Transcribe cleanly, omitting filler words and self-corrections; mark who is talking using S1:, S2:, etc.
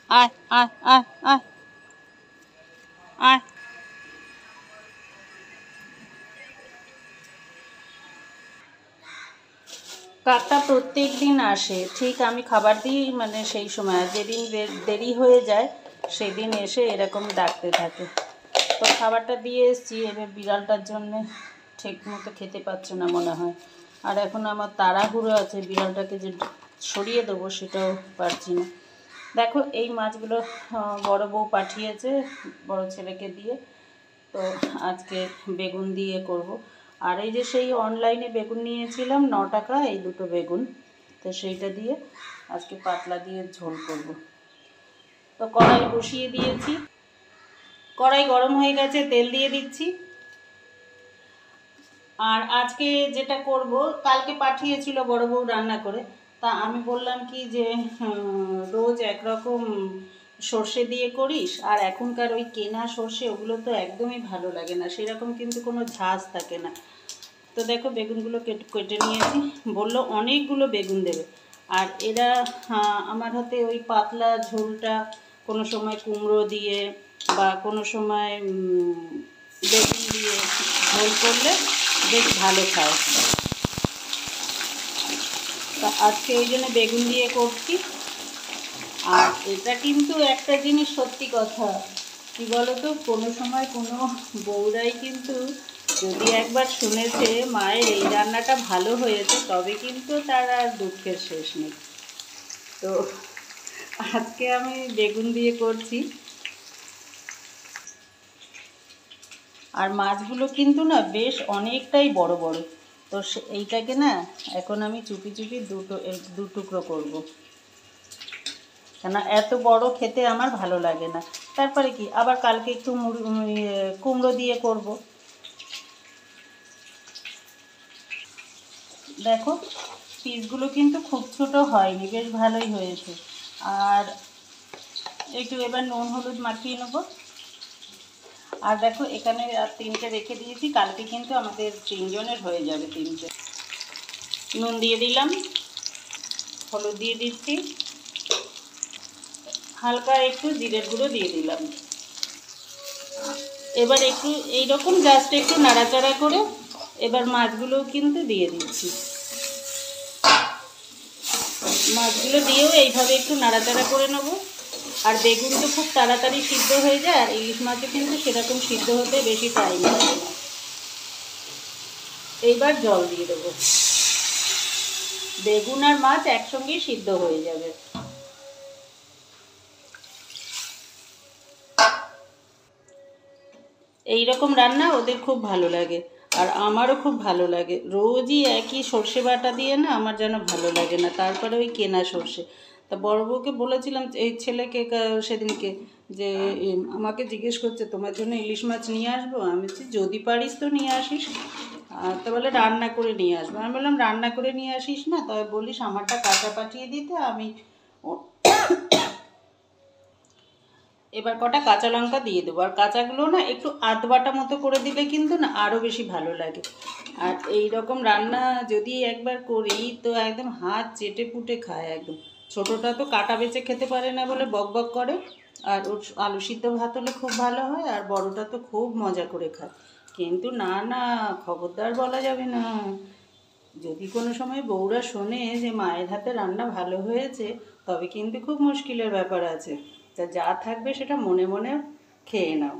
S1: আয় আয় আয় আয় আয়। কাকটা প্রত্যেক দিন আসে, ঠিক আমি খাবার দিই মানে সেই সময়, যেদিন দেরি হয়ে যায় সেদিন এসে এরকম ডাকতে থাকে। তো খাবারটা দিয়ে এসেছি, এবার বিড়ালটার জন্যে ঠিক মতো খেতে পাচ্ছে না মনে হয়। আর এখন আমার তাড়াহুড়ো আছে, বিড়ালটাকে যে সরিয়ে দেবো সেটাও পারছি না। দেখো এই মাছগুলো বড় বউ পাঠিয়েছে বড় ছেলেকে দিয়ে, তো আজকে বেগুন দিয়ে করব। আর এই যে সেই অনলাইনে বেগুন নিয়েছিলাম 9 টাকা এই দুটো বেগুন, তো সেইটা দিয়ে আজকে পাতলা দিয়ে ঝোল করব। তো কড়াই বসিয়ে দিয়েছি, কড়াই গরম হয়ে গেছে, তেল দিয়ে দিচ্ছি। আর আজকে যেটা করব, কালকে পাঠিয়েছিল বড় বউ রান্না করে, তা আমি বললাম কি যে রোজ একরকম সর্ষে দিয়ে করিস, আর এখনকার ওই কেনা সর্ষে ওগুলো তো একদমই ভালো লাগে না, সেরকম কিন্তু কোনো ঝাঁজ থাকে না। তো দেখো বেগুনগুলো কেটে নিয়েছি, বললো অনেকগুলো বেগুন দেবে। আর এরা আমার হাতে ওই পাতলা ঝোলটা কোনো সময় কুমড়ো দিয়ে বা কোনো সময় বেগুন দিয়ে ঝোল করলে বেশ ভালো খায়। তা আজকে ওই জন্য বেগুন দিয়ে করছি। আর এটা কিন্তু একটা জিনিস সত্যি কথা, কি বলতো, কোনো সময় কোনো বউরাই কিন্তু যদি একবার শুনেছে মায়ের এই রান্নাটা ভালো হয়েছে, তবে কিন্তু তার আর দুঃখের শেষ নেই। তো আজকে আমি বেগুন দিয়ে করছি। আর মাছগুলো কিন্তু না বেশ অনেকটাই বড় বড়, তো এইটাকে না এখন আমি চুপি চুপি দু টুকরো করবো, কেন এত বড় খেতে আমার ভালো লাগে না। তারপরে কি আবার কালকে একটু কুমড়ো দিয়ে করব। দেখো পিসগুলো কিন্তু খুব ছোট হয়নি, বেশ ভালোই হয়েছে। আর একটু এবার নুন হলুদ মাখিয়ে নেবো। আর দেখো এখানে আর 3টে রেখে দিয়েছি, কালকে কিন্তু আমাদের 3 জনের হয়ে যাবে 3টে। নুন দিয়ে দিলাম, হলুদ দিয়ে দিচ্ছি, হালকা একটু জিরের গুঁড়ো দিয়ে দিলাম। এবার একটু এইরকম জাস্ট একটু নাড়াচাড়া করে এবার মাছগুলোও কিন্তু দিয়ে দিচ্ছি। মাছগুলো দিয়েও এইভাবে একটু নাড়াচাড়া করে নেবো। আর বেগুন তো খুব তাড়াতাড়ি সিদ্ধ হয়ে যায়, আর ইলিশ মাছও কিন্তু সেরকম সিদ্ধ হতে বেশি টাইম লাগে না। এইবার জল দিয়ে দেবো, বেগুন আর মাছ একসঙ্গেই সিদ্ধ হয়ে যাবে। এই রকম রান্না ওদের খুব ভালো লাগে, আর আমারও খুব ভালো লাগে। রোজই একই সর্ষে বাটা দিয়ে না আমার যেন ভালো লাগে না, তারপরে ওই কেনা সর্ষে। তা বড় বউকে বলেছিলাম, এই ছেলেকে সেদিনকে, যে আমাকে জিজ্ঞেস করছে তোমার জন্য ইলিশ মাছ নিয়ে আসবো। আমি বলছি যদি পারিস তো নিয়ে আসিস, তো বলে রান্না করে নিয়ে আসবো। আমি বললাম রান্না করে নিয়ে আসিস না, তবে বলিস আমারটা কাঁচা পাঠিয়ে দিতে, আমি এবার কটা কাঁচা লঙ্কা দিয়ে দেবো। আর কাঁচাগুলো না একটু আধ বাটা মতো করে দিলে কিন্তু না আরও বেশি ভালো লাগে। আর এই রকম রান্না যদি একবার করি তো একদম হাত চেটে পুটে খায় একদম। ছোটোটা তো কাটা বেছে খেতে পারে না বলে বক বক করে, আর ওর আলু সিদ্ধ ভাত হলে খুব ভালো হয়, আর বড়টা তো খুব মজা করে খায়। কিন্তু না না, খবরদার বলা যাবে না। যদি কোনো সময় বউরা শোনে যে মায়ের হাতে রান্না ভালো হয়েছে, তবে কিন্তু খুব মুশকিলের ব্যাপার আছে। তা যা থাকবে সেটা মনে মনে খেয়ে নাও।